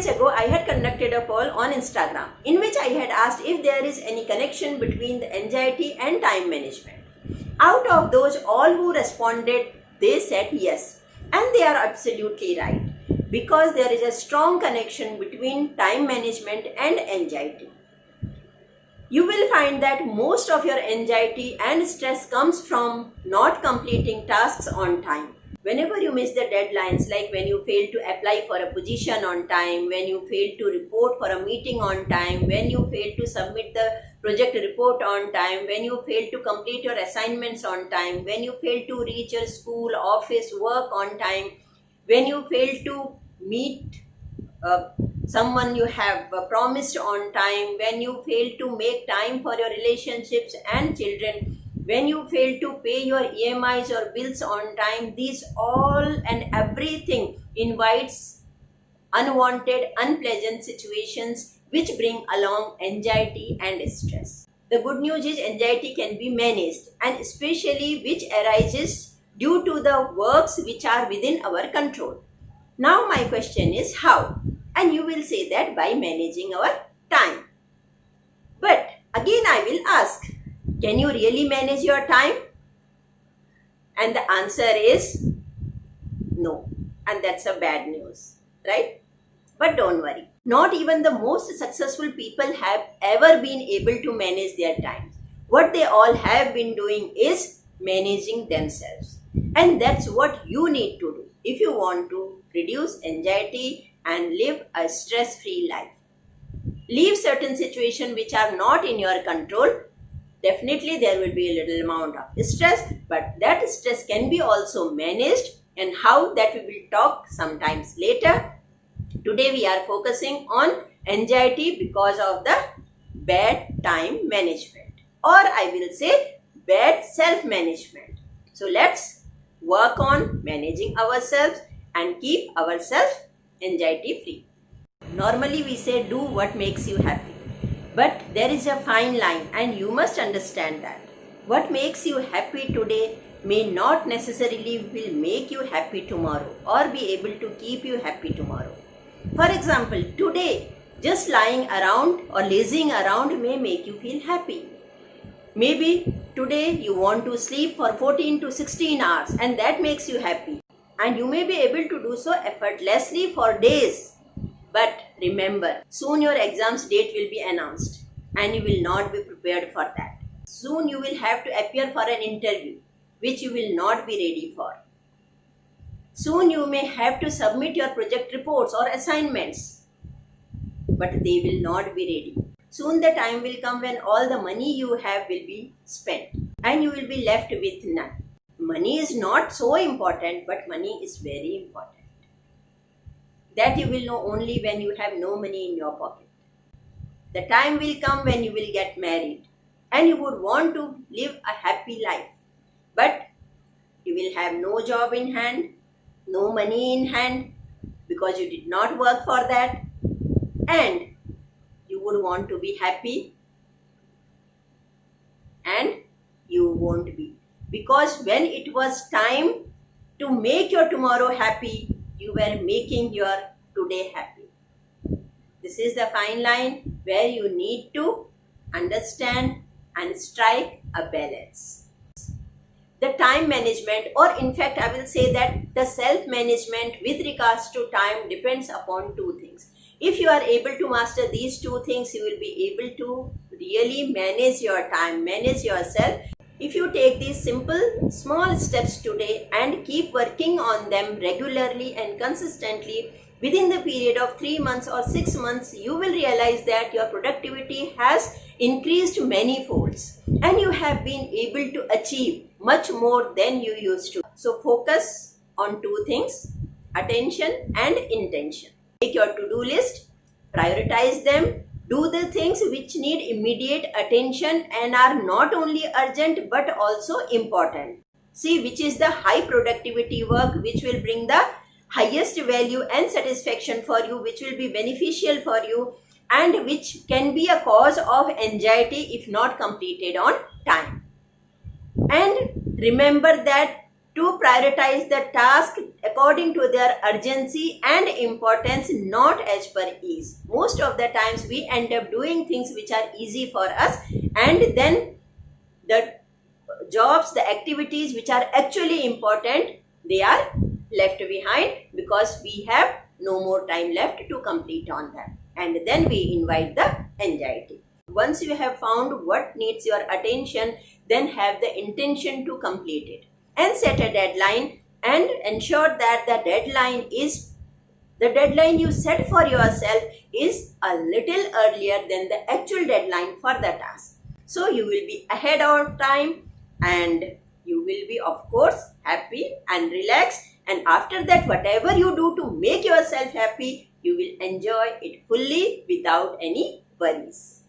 days ago, I had conducted a poll on Instagram in which I had asked if there is any connection between the anxiety and time management. Out of those, all who responded, they said yes. And they are absolutely right, because there is a strong connection between time management and anxiety. You will find that most of your anxiety and stress comes from not completing tasks on time. Whenever you miss the deadlines, like when you fail to apply for a position on time, when you fail to report for a meeting on time, when you fail to submit the project report on time, when you fail to complete your assignments on time, when you fail to reach your school, office, work on time, when you fail to meet someone you have promised on time, when you fail to make time for your relationships and children, when you fail to pay your EMIs or bills on time, these all and everything invites unwanted, unpleasant situations which bring along anxiety and stress. The good news is anxiety can be managed, and especially which arises due to the works which are within our control. Now my question is how? And you will say that by managing our time. But again I will ask, can you really manage your time? And the answer is no. And that's a bad news, right? But don't worry. Not even the most successful people have ever been able to manage their time. What they all have been doing is managing themselves. And that's what you need to do if you want to reduce anxiety and live a stress-free life. Leave certain situations which are not in your control. Definitely there will be a little amount of stress, but that stress can be also managed, and how, that we will talk sometimes later. Today we are focusing on anxiety because of the bad time management, or I will say bad self-management. So let's work on managing ourselves and keep ourselves anxiety free. Normally we say do what makes you happy. But there is a fine line, and you must understand that what makes you happy today may not necessarily will make you happy tomorrow or be able to keep you happy tomorrow. For example, today just lying around or lazing around may make you feel happy. Maybe today you want to sleep for 14 to 16 hours and that makes you happy. And you may be able to do so effortlessly for days. But remember, soon your exam's date will be announced and you will not be prepared for that. Soon you will have to appear for an interview which you will not be ready for. Soon you may have to submit your project reports or assignments, but they will not be ready. Soon the time will come when all the money you have will be spent and you will be left with none. Money is not so important, but money is very important. That you will know only when you have no money in your pocket. The time will come when you will get married and you would want to live a happy life. But you will have no job in hand, no money in hand because you did not work for that, and you would want to be happy and you won't be. Because when it was time to make your tomorrow happy, you were making your today happy. This is the fine line where you need to understand and strike a balance. The time management, or in fact I will say that the self-management with regards to time depends upon two things. If you are able to master these two things, you will be able to really manage your time, manage yourself. If you take these simple small steps today and keep working on them regularly and consistently, within the period of 3 months or 6 months, you will realize that your productivity has increased many folds and you have been able to achieve much more than you used to. So focus on two things, attention and intention. Take your to-do list, prioritize them, do the things which need immediate attention and are not only urgent but also important. See which is the high productivity work which will bring the highest value and satisfaction for you, which will be beneficial for you and which can be a cause of anxiety if not completed on time. And remember that to prioritize the task according to their urgency and importance, not as per ease. Most of the times we end up doing things which are easy for us, and then the jobs, the activities which are actually important, they are left behind because we have no more time left to complete on them. And then we invite the anxiety. Once you have found what needs your attention, then have the intention to complete it and set a deadline, and ensure that the deadline you set for yourself is a little earlier than the actual deadline for the task. So you will be ahead of time, and you will be, of course, happy and relaxed. And after that, whatever you do to make yourself happy, you will enjoy it fully without any worries.